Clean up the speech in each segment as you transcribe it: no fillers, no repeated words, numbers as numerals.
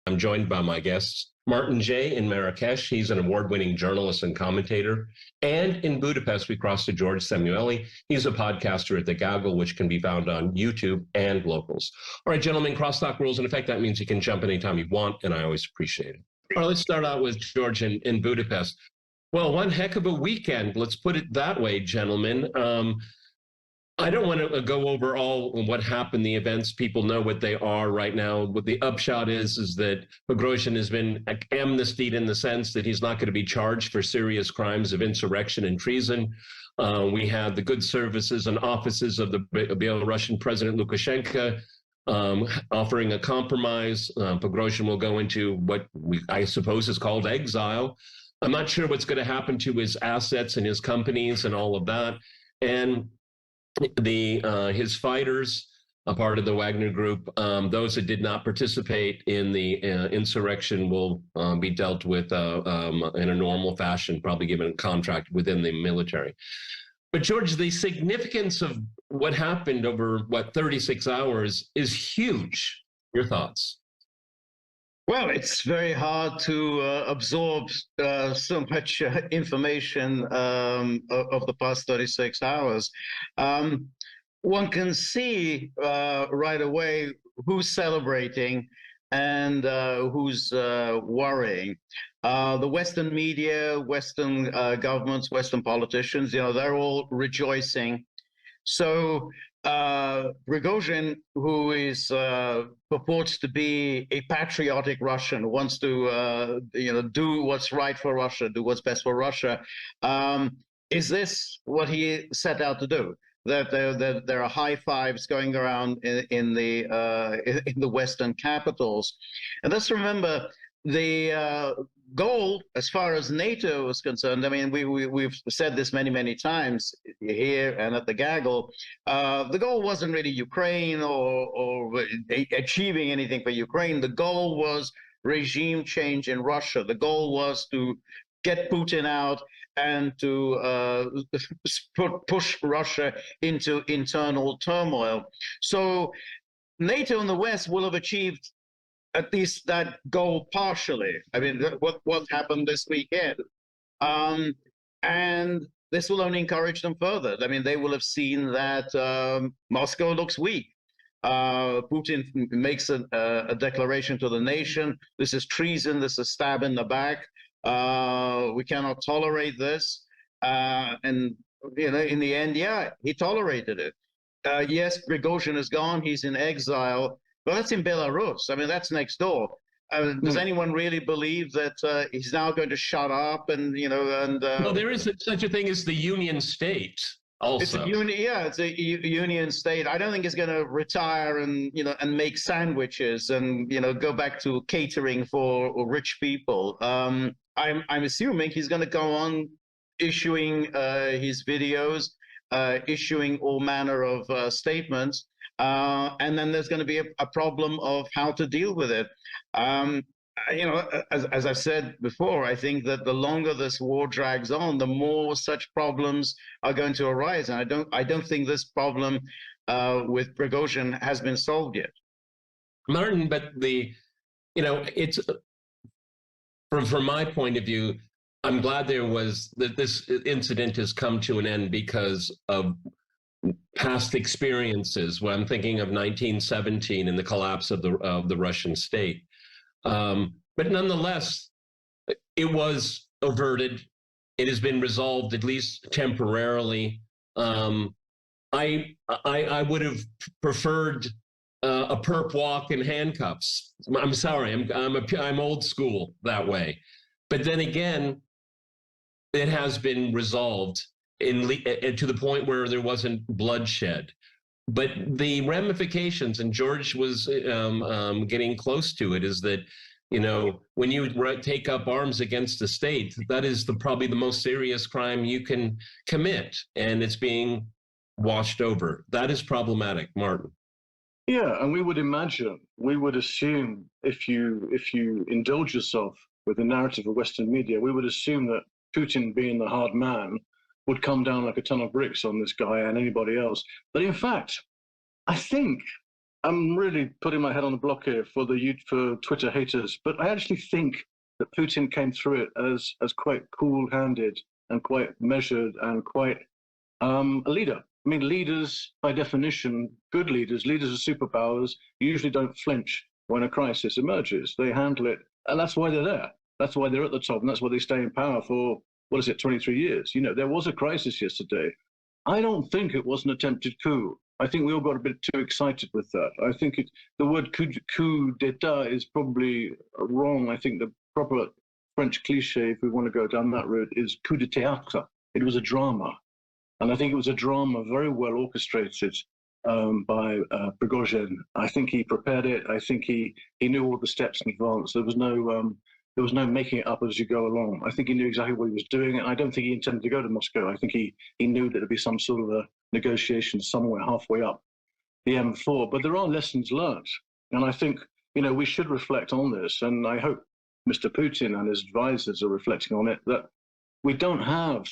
I'm joined by my guests, Martin Jay in Marrakesh. He's an award-winning journalist and commentator. And in Budapest, we crossed to George Szamuely. He's a podcaster at The Gaggle, which can be found on YouTube and Locals. All right, gentlemen, crosstalk rules. In effect, that means you can jump anytime you want, and I always appreciate it. All right, let's start out with George in Budapest. Well, one heck of a weekend. Let's put it that way, gentlemen. I don't want to go over all what happened, the events. People know what they are right now. What the upshot is that Prigozhin has been amnestied in the sense that he's not going to be charged for serious crimes of insurrection and treason. We had the good services and offices of the Belarusian President Lukashenko offering a compromise. Prigozhin will go into what I suppose is called exile. I'm not sure what's going to happen to his assets and his companies and all of that. And his fighters, a part of the Wagner Group, those that did not participate in the insurrection will be dealt with in a normal fashion, probably given a contract within the military. But George, the significance of what happened over 36 hours is huge. Your thoughts? Well, it's very hard to absorb so much information of the past 36 hours. One can see right away who's celebrating and who's worrying. The Western media, Western governments, Western politicians, they're all rejoicing. So Prigozhin, who is purports to be a patriotic Russian, wants to do what's right for Russia, do what's best for Russia. Is this what he set out to do? That there are high fives going around in the Western capitals, and let's remember the goal, as far as NATO is concerned. I mean, we've said this many times here and at the Gaggle. The goal wasn't really Ukraine or achieving anything for Ukraine. The goal was regime change in Russia. The goal was to get Putin out and to push Russia into internal turmoil. So NATO and the West will have achieved at least that goal partially. I mean, what happened this weekend? And this will only encourage them further. I mean, they will have seen that Moscow looks weak. Putin makes a declaration to the nation. This is treason. This is stab in the back. We cannot tolerate this. And, in the end, yeah, he tolerated it. Yes, Prigozhin is gone. He's in exile. But that's in Belarus. I mean, that's next door. Does anyone really believe that he's now going to shut up and, well, there is such a thing as the Union State also. It's a Union State. I don't think he's going to retire and, and make sandwiches and, go back to catering for rich people. I'm assuming he's going to go on issuing his videos, issuing all manner of statements. And then there's going to be a problem of how to deal with it. As I've said before, I think that the longer this war drags on, the more such problems are going to arise. And I don't think this problem with Prigozhin has been solved yet. Martin, but it's from my point of view, I'm glad this incident has come to an end because of past experiences. When I'm thinking of 1917 and the collapse of the Russian state, but nonetheless, it was averted. It has been resolved, at least temporarily. I would have preferred a perp walk in handcuffs. I'm sorry, I'm old school that way. But then again, it has been resolved to the point where there wasn't bloodshed. But the ramifications, and George was getting close to it, is that, when you take up arms against the state, that is probably the most serious crime you can commit, and it's being washed over. That is problematic, Martin. Yeah, and we would assume, if you indulge yourself with the narrative of Western media, we would assume that Putin, being the hard man, would come down like a ton of bricks on this guy and anybody else. But in fact, I think I'm really putting my head on the block here for Twitter haters, but I actually think that Putin came through it as quite cool-handed and quite measured and quite a leader. I mean, leaders, by definition, good leaders of superpowers, usually don't flinch when a crisis emerges. They handle it, and that's why they're there. That's why they're at the top, and that's why they stay in power for, 23 years. You know, there was a crisis yesterday. I don't think it was an attempted coup. I think we all got a bit too excited with that. I think the word coup d'etat is probably wrong. I think the proper French cliche, if we want to go down that route, is coup de théâtre. It was a drama. And I think it was a drama very well orchestrated by Prigozhin. I think he prepared it. I think he knew all the steps in advance. There was no making it up as you go along. I think he knew exactly what he was doing, and I don't think he intended to go to Moscow. I think he knew that there'd be some sort of a negotiation somewhere halfway up the M4. But there are lessons learned, and I think we should reflect on this. And I hope Mr. Putin and his advisors are reflecting on it, that we don't have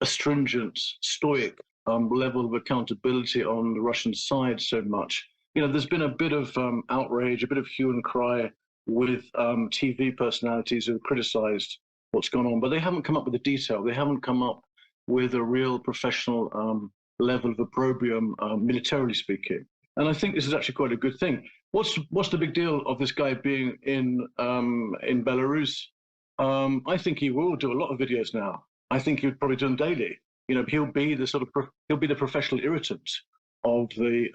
a stringent, stoic level of accountability on the Russian side so much. There's been a bit of outrage, a bit of hue and cry with TV personalities who have criticized what's gone on, but they haven't come up with the detail. They haven't come up with a real professional level of opprobrium, militarily speaking. And I think this is actually quite a good thing. What's the big deal of this guy being in Belarus? I think he will do a lot of videos now. I think he would probably do them daily. He'll be the professional irritant of the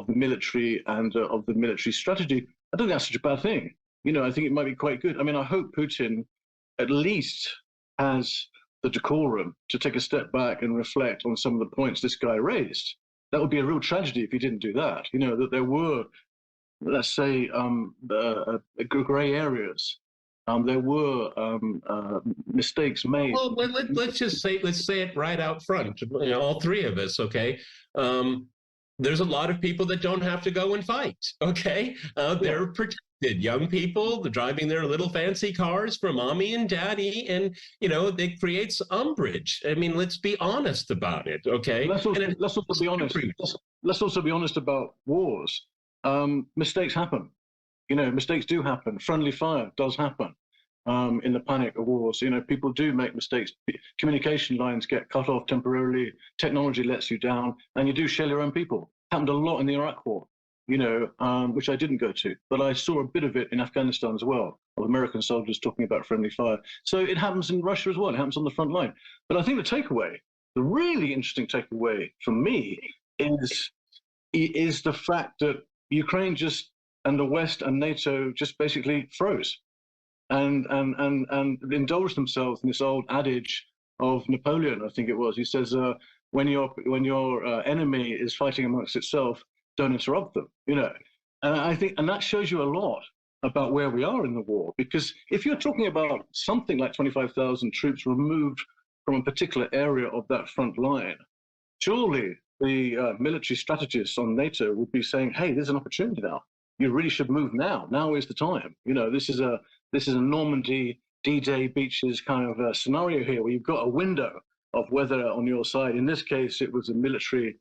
military and of the military strategy. I don't think that's such a bad thing. I think it might be quite good. I mean, I hope Putin at least has the decorum to take a step back and reflect on some of the points this guy raised. That would be a real tragedy if he didn't do that. That there were, let's say, grey areas. There were mistakes made. Well, let's say it right out front. All three of us, okay? There's a lot of people that don't have to go and fight, okay? They're protected. Young people, they're driving their little fancy cars for mommy and daddy, and it creates umbrage. I mean, let's be honest about it, okay? Let's also be honest. Let's also be honest about wars. Mistakes happen. Mistakes do happen. Friendly fire does happen in the panic of wars. People do make mistakes. Communication lines get cut off temporarily. Technology lets you down, and you do shell your own people. Happened a lot in the Iraq War, which I didn't go to, but I saw a bit of it in Afghanistan as well, of American soldiers talking about friendly fire. So it happens in Russia as well. It happens on the front line. But I think the really interesting takeaway for me is the fact that Ukraine and the West and NATO just basically froze and indulged themselves in this old adage of Napoleon, I think it was. He says, when your enemy is fighting amongst itself, don't interrupt them, And I think, and that shows you a lot about where we are in the war, because if you're talking about something like 25,000 troops removed from a particular area of that front line, surely the military strategists on NATO would be saying, hey, there's an opportunity now. You really should move now. Now is the time. This is a Normandy, D-Day beaches kind of scenario here, where you've got a window of weather on your side. In this case, it was a military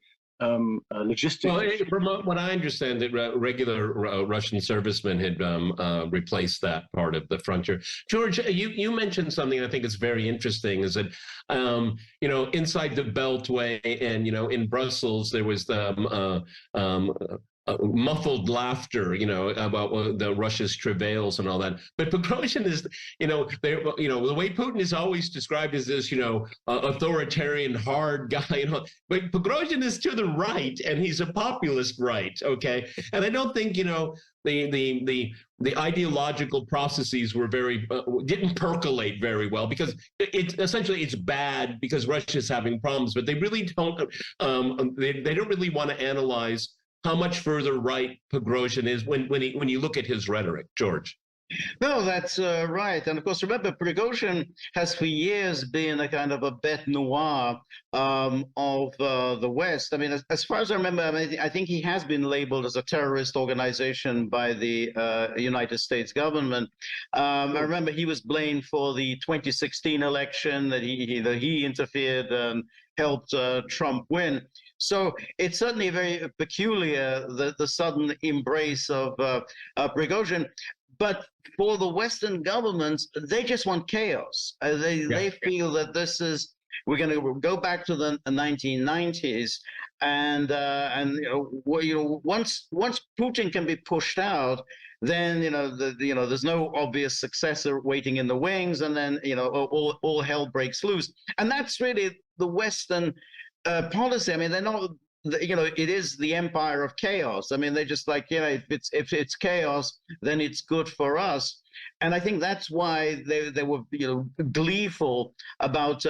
logistics. Well, from what I understand, that regular Russian servicemen had replaced that part of the frontier. George, you mentioned something I think is very interesting, is that, inside the Beltway and, in Brussels, there was the muffled laughter, about the Russia's travails and all that. But Prigozhin is, the way Putin is always described as this, authoritarian, hard guy, but Prigozhin is to the right, and he's a populist right, okay? And I don't think, the ideological processes were didn't percolate very well, because it's bad because Russia's having problems, but they really don't, they don't really want to analyze how much further right Prigozhin is when you look at his rhetoric, George. No, that's right. And of course, remember, Prigozhin has for years been a kind of a bête noire of the West. I mean, as far as I remember, I think he has been labeled as a terrorist organization by the United States government. I remember he was blamed for the 2016 election, that he interfered and helped Trump win. So it's certainly very peculiar, the sudden embrace of Prigozhin. But for the Western governments, they just want chaos. They feel that this is, we're going to go back to the 1990s, and once Putin can be pushed out, then there's no obvious successor waiting in the wings, and then all hell breaks loose. And that's really the Western policy. I mean, they're not. It is the empire of chaos. I mean, they're just like, if it's chaos, then it's good for us. And I think that's why they were gleeful about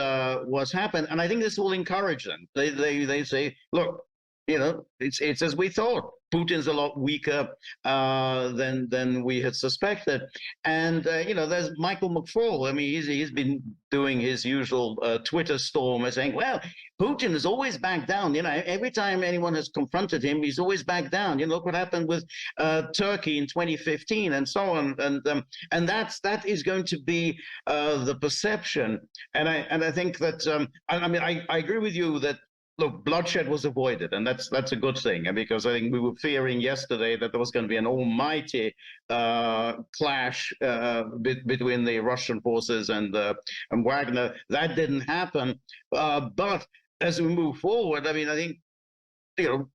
what's happened. And I think this will encourage them. They say, look, it's as we thought. Putin's a lot weaker than we had suspected. And there's Michael McFaul. I mean, he's been doing his usual Twitter storm and saying, well, Putin has always backed down. Every time anyone has confronted him, he's always backed down. Look what happened with Turkey in 2015 and so on. And that is going to be the perception. And I think that I agree with you that, look, bloodshed was avoided, and that's a good thing. And because I think we were fearing yesterday that there was going to be an almighty clash between the Russian forces and Wagner. That didn't happen. But as we move forward, I mean, I think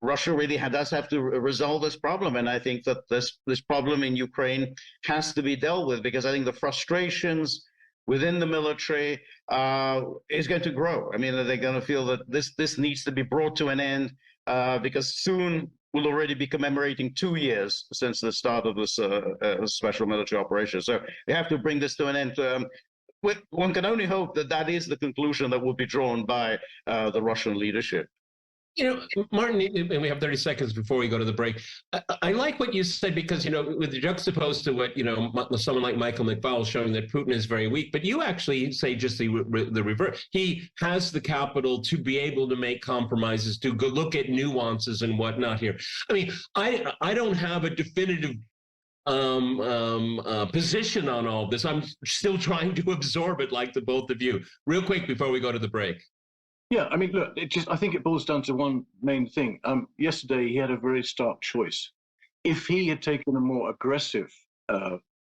Russia really does have to resolve this problem, and I think that this problem in Ukraine has to be dealt with, because I think the frustrations within the military is going to grow. I mean, they're going to feel that this needs to be brought to an end, because soon we'll already be commemorating 2 years since the start of this special military operation. So they have to bring this to an end. One can only hope that that is the conclusion that will be drawn by the Russian leadership. Martin, and we have 30 seconds before we go to the break. I like what you said, because, with juxtaposed to what, someone like Michael McFaul showing that Putin is very weak, but you actually say just the reverse. He has the capital to be able to make compromises, to go look at nuances and whatnot here. I mean, I don't have a definitive position on all this. I'm still trying to absorb it like the both of you. Real quick before we go to the break. Yeah, I mean, look, I think it boils down to one main thing. Yesterday, he had a very stark choice. If he had taken a more aggressive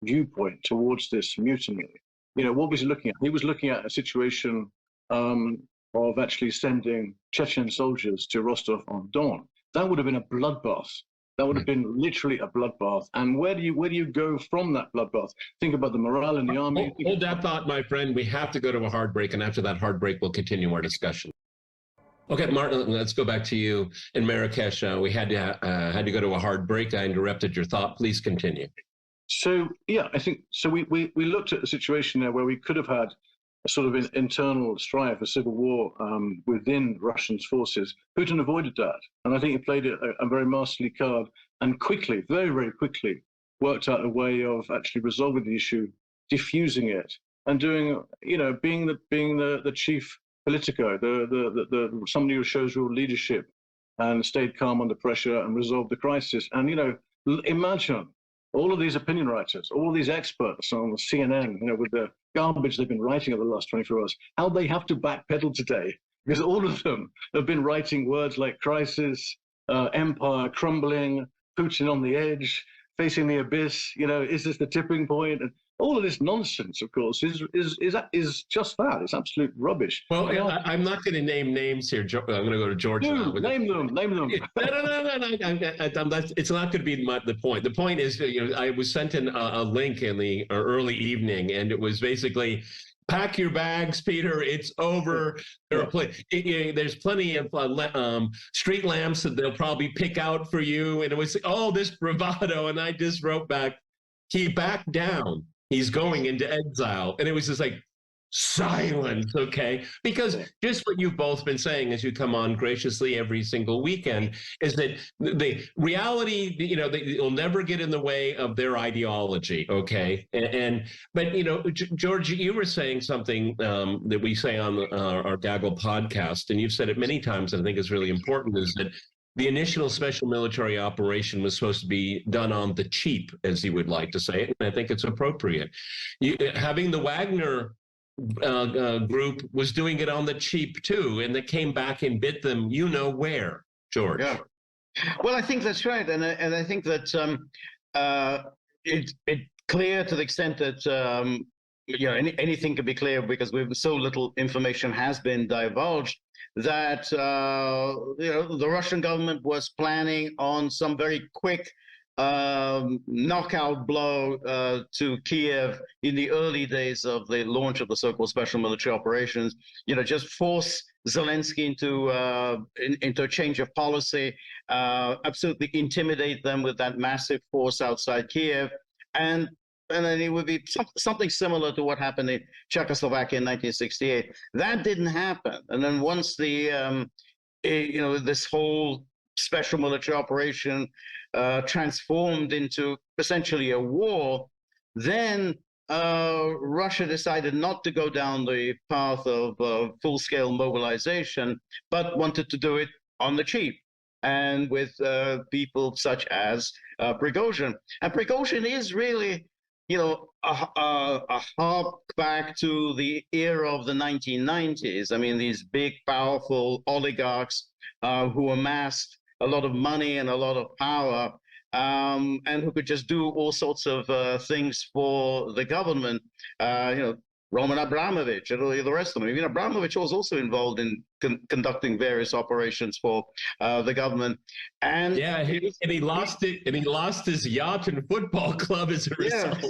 viewpoint towards this mutiny, what was he looking at? He was looking at a situation of actually sending Chechen soldiers to Rostov-on-Don. That would have been a bloodbath. That would have been literally a bloodbath. And where do you go from that bloodbath? Think about the morale in the army. Hold that thought, my friend. We have to go to a hard break, and after that hard break, we'll continue our discussion. Okay, Martin, let's go back to you in Marrakesh. We had to go to a hard break. I interrupted your thought. Please continue. So yeah, I think so. We looked at the situation there where we could have had a sort of internal strife, a civil war within Russia's forces. Putin avoided that, and I think he played a very masterly card, and quickly, very, very quickly, worked out a way of actually resolving the issue, diffusing it, and doing, being the chief politico, the somebody who shows real leadership and stayed calm under pressure and resolved the crisis. And imagine all of these opinion writers, all of these experts on CNN, with the garbage they've been writing over the last 24 hours, how they have to backpedal today, because all of them have been writing words like crisis, empire crumbling, Putin on the edge, facing the abyss. Is this the tipping point? And all of this nonsense, of course, is just that. It's absolute rubbish. Well, I'm not going to name names here. I'm going to go to George. Name them. No. It's not going to be the point. The point is, I was sent in a link in the early evening, and it was basically, pack your bags, Peter. It's over. There's plenty of street lamps that they'll probably pick out for you. And it was all this bravado. And I just wrote back, he backed down. He's going into exile. And it was just like silence, okay? Because just what you've both been saying as you come on graciously every single weekend is that the reality, they'll never get in the way of their ideology, okay? But George, you were saying something that we say on our Gaggle podcast, and you've said it many times, and I think is really important, is that the initial special military operation was supposed to be done on the cheap, as he would like to say it, and I think it's appropriate. Having the Wagner group was doing it on the cheap too, and that came back and bit them. You know where, George? Yeah. Well, I think that's right, and I think that it clear to the extent that anything can be clear because so little information has been divulged that the Russian government was planning on some very quick knockout blow to Kiev in the early days of the launch of the so-called special military operations. Just force Zelensky into a change of policy, absolutely intimidate them with that massive force outside Kiev, and then it would be something similar to what happened in Czechoslovakia in 1968. That didn't happen, and then once this whole special military operation transformed into essentially a war, then Russia decided not to go down the path of full-scale mobilization, but wanted to do it on the cheap and with people such as Prigozhin. And Prigozhin is really, a hark back to the era of the 1990s. I mean, these big, powerful oligarchs who amassed a lot of money and a lot of power, and who could just do all sorts of things for the government. Roman Abramovich and all the rest of them. Abramovich was also involved in conducting various operations for the government. And he lost it, and he lost his yacht and football club as a result.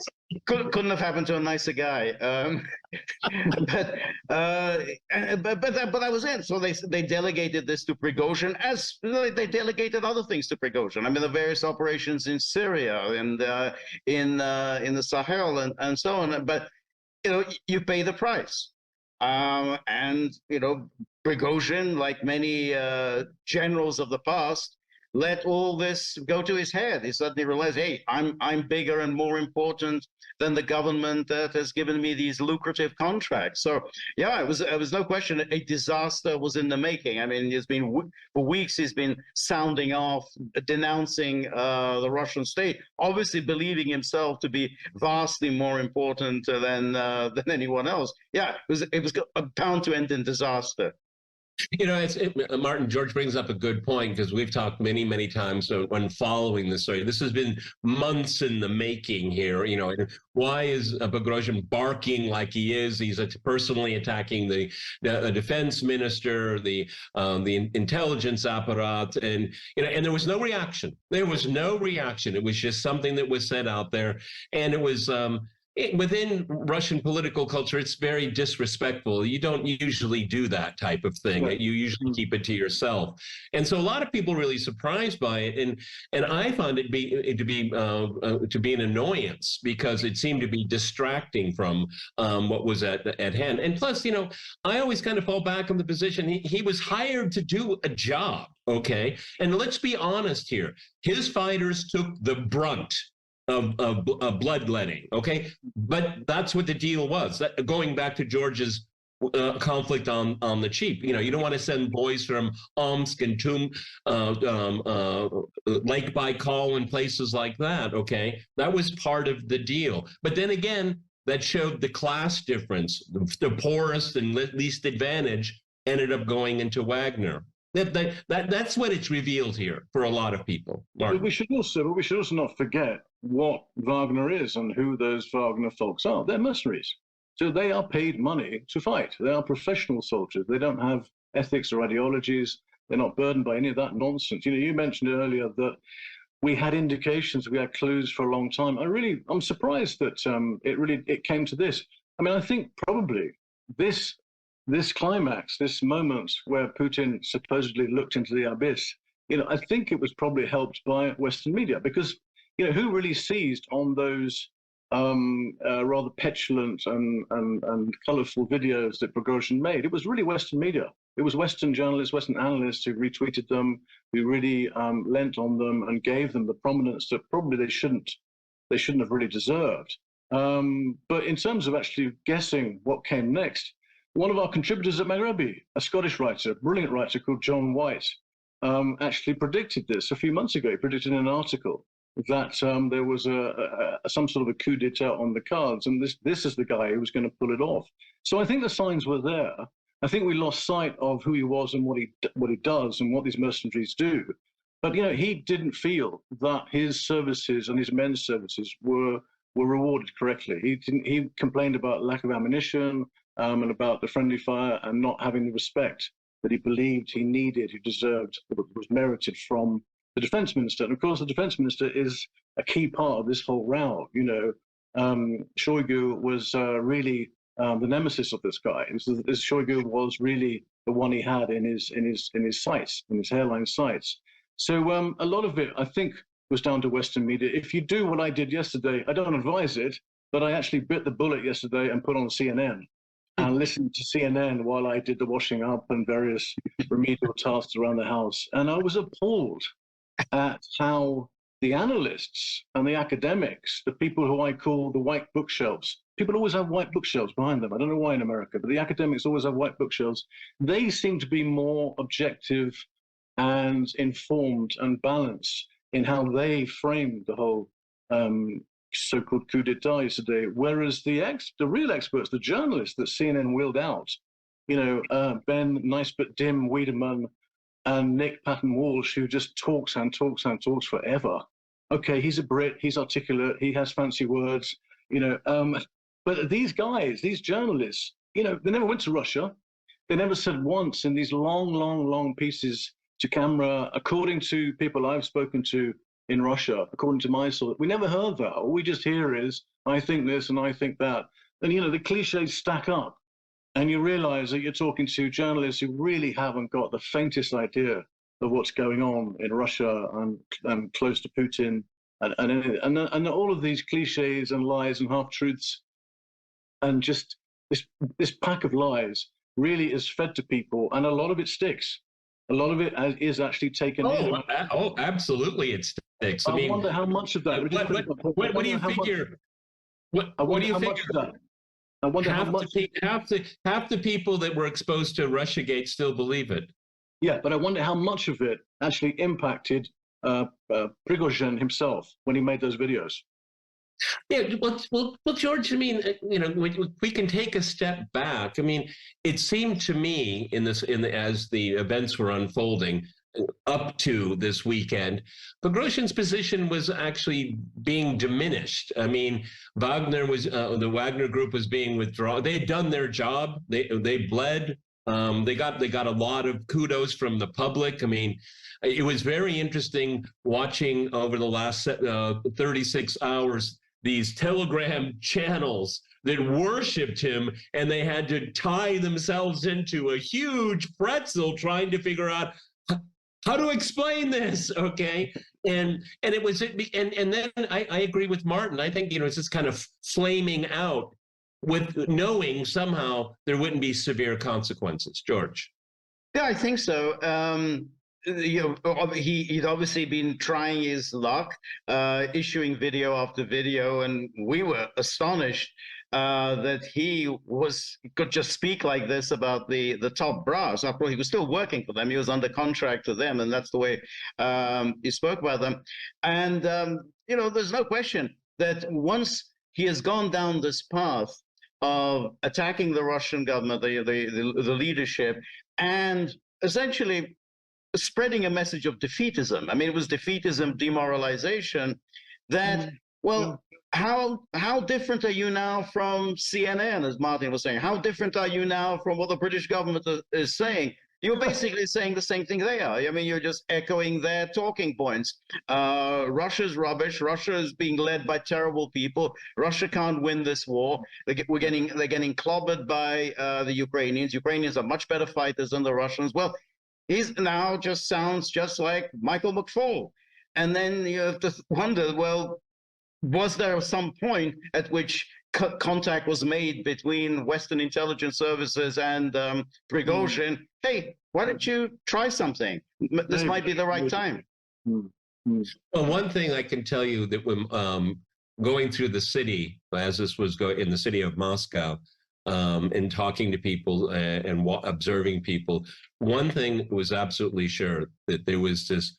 Couldn't have happened to a nicer guy. But that was it. So they delegated this to Prigozhin, as they delegated other things to Prigozhin. I mean, the various operations in Syria and in the Sahel and so on. But you pay the price. And Prigozhin, like many generals of the past, let all this go to his head. He suddenly realized, hey, I'm bigger and more important than the government that has given me these lucrative contracts. So it was no question a disaster was in the making. I mean, for weeks he's been sounding off, denouncing the Russian state, obviously believing himself to be vastly more important than anyone else. It was bound to end in disaster. Martin, George brings up a good point, because we've talked many, many times when following this story. This has been months in the making here. And why is Prigozhin barking like he is? He's personally attacking the defense minister, the intelligence apparatus, and there was no reaction. There was no reaction. It was just something that was said out there, and it was. Within Russian political culture, it's very disrespectful. You don't usually do that type of thing. Right. You usually keep it to yourself. And so a lot of people really surprised by it. And I found it to be an annoyance, because it seemed to be distracting from what was at hand. And plus, I always kind of fall back on the position. He was hired to do a job. Okay. And let's be honest here. His fighters took the brunt of bloodletting, okay? But that's what the deal was. Going back to George's conflict on the cheap, you don't want to send boys from Omsk and Lake Baikal and places like that, okay? That was part of the deal. But then again, that showed the class difference. The poorest and least advantaged ended up going into Wagner. That's what it's revealed here for a lot of people. But we should also not forget what Wagner is and who those Wagner folks are. They're mercenaries. So they are paid money to fight. They are professional soldiers. They don't have ethics or ideologies. They're not burdened by any of that nonsense. You mentioned earlier that we had indications, we had clues for a long time. I'm surprised that it came to this. I mean, I think probably this climax, this moment where Putin supposedly looked into the abyss, I think it was probably helped by Western media, because who really seized on those rather petulant and colorful videos that Prigozhin made? It was really Western media. It was Western journalists, Western analysts who retweeted them, who really lent on them and gave them the prominence that probably they shouldn't have really deserved. But in terms of actually guessing what came next, one of our contributors at Maghrebi, a Scottish writer, a brilliant writer called John White, actually predicted this a few months ago. He predicted in an article that there was some sort of a coup d'etat on the cards, and this is the guy who was going to pull it off. So I think the signs were there. I think we lost sight of who he was and what he does and what these mercenaries do. But he didn't feel that his services and his men's services were rewarded correctly. He complained about lack of ammunition and about the friendly fire and not having the respect that he believed he needed, he deserved, was merited from the defense minister. And of course, the defense minister is a key part of this whole row. Shoigu was really the nemesis of this guy. This Shoigu was really the one he had in his sights, in his hairline sights. So a lot of it, I think, was down to Western media. If you do what I did yesterday, I don't advise it, but I actually bit the bullet yesterday and put on CNN and listened to CNN while I did the washing up and various remedial tasks around the house. And I was appalled at how the analysts and the academics, the people who I call the white bookshelves, people always have white bookshelves behind them. I don't know why in America, but the academics always have white bookshelves. They seem to be more objective and informed and balanced in how they framed the whole so-called coup d'etat yesterday, whereas the real experts, the journalists that CNN wheeled out, Ben Nice but Dim Wiedemann and Nick Patton-Walsh, who just talks and talks and talks forever. Okay, he's a Brit, he's articulate, he has fancy words, but these guys, these journalists, they never went to Russia. They never said once in these long, long, long pieces to camera, according to people I've spoken to in Russia, according to my source, we never heard that. All we just hear is, I think this and I think that. And, the cliches stack up. And you realize that you're talking to journalists who really haven't got the faintest idea of what's going on in Russia and close to Putin. And all of these cliches and lies and half-truths and just this pack of lies really is fed to people, and a lot of it sticks. A lot of it is actually taken in. Oh, absolutely, it sticks. I wonder how much of that. What do you figure? What do you figure? I wonder how much. Half the people that were exposed to Russiagate still believe it. Yeah, but I wonder how much of it actually impacted Prigozhin himself when he made those videos. Yeah, well, George. I mean, we can take a step back. I mean, it seemed to me as the events were unfolding up to this weekend, Prigozhin's position was actually being diminished. I mean, the Wagner group was being withdrawn. They had done their job. They bled. They got a lot of kudos from the public. I mean, it was very interesting watching over the last 36 hours these Telegram channels that worshipped him, and they had to tie themselves into a huge pretzel trying to figure out how to explain this. Okay. And it was, and then I agree with Martin. I think, it's just kind of flaming out with knowing somehow there wouldn't be severe consequences. George. Yeah, I think so. He'd obviously been trying his luck, issuing video after video, and we were astonished that he could just speak like this about the top brass. After all, he was still working for them. He was under contract to them, and that's the way he spoke about them. And there's no question that once he has gone down this path of attacking the Russian government, the leadership, and essentially spreading a message of defeatism. I mean, it was defeatism, demoralization, that, how different are you now from CNN, as Martin was saying? How different are you now from what the British government is saying? You're basically saying the same thing they are. I mean, you're just echoing their talking points. Russia's rubbish. Russia is being led by terrible people. Russia can't win this war. They're getting clobbered by the Ukrainians. Ukrainians are much better fighters than the Russians. Well, he's now just sounds just like Michael McFaul. And then you have to wonder, well, was there some point at which contact was made between Western intelligence services and Prigozhin? Hey, why don't you try something? This might be the right time. Well, one thing I can tell you that when going through the city, as this was going in the city of Moscow, and talking to people and observing people, one thing was absolutely sure, that there was this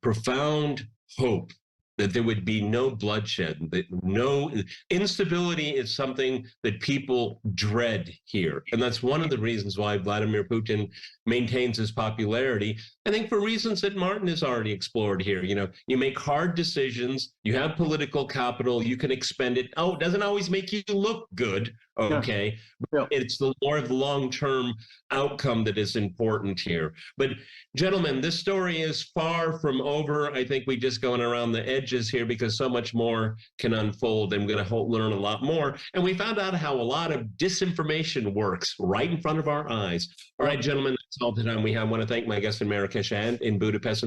profound hope that there would be no bloodshed, that no instability is something that people dread here. And that's one of the reasons why Vladimir Putin maintains his popularity. I think for reasons that Martin has already explored here. You know, you make hard decisions, you have political capital, you can expend it. Oh, it doesn't always make you look good. Okay. Yeah. It's the more of the long-term outcome that is important here. But gentlemen, this story is far from over. I think we just going around the edges here because so much more can unfold, and we're going to learn a lot more. And we found out how a lot of disinformation works right in front of our eyes. All right, gentlemen, that's all the time we have. I want to thank my guests in Marrakesh and in Budapest.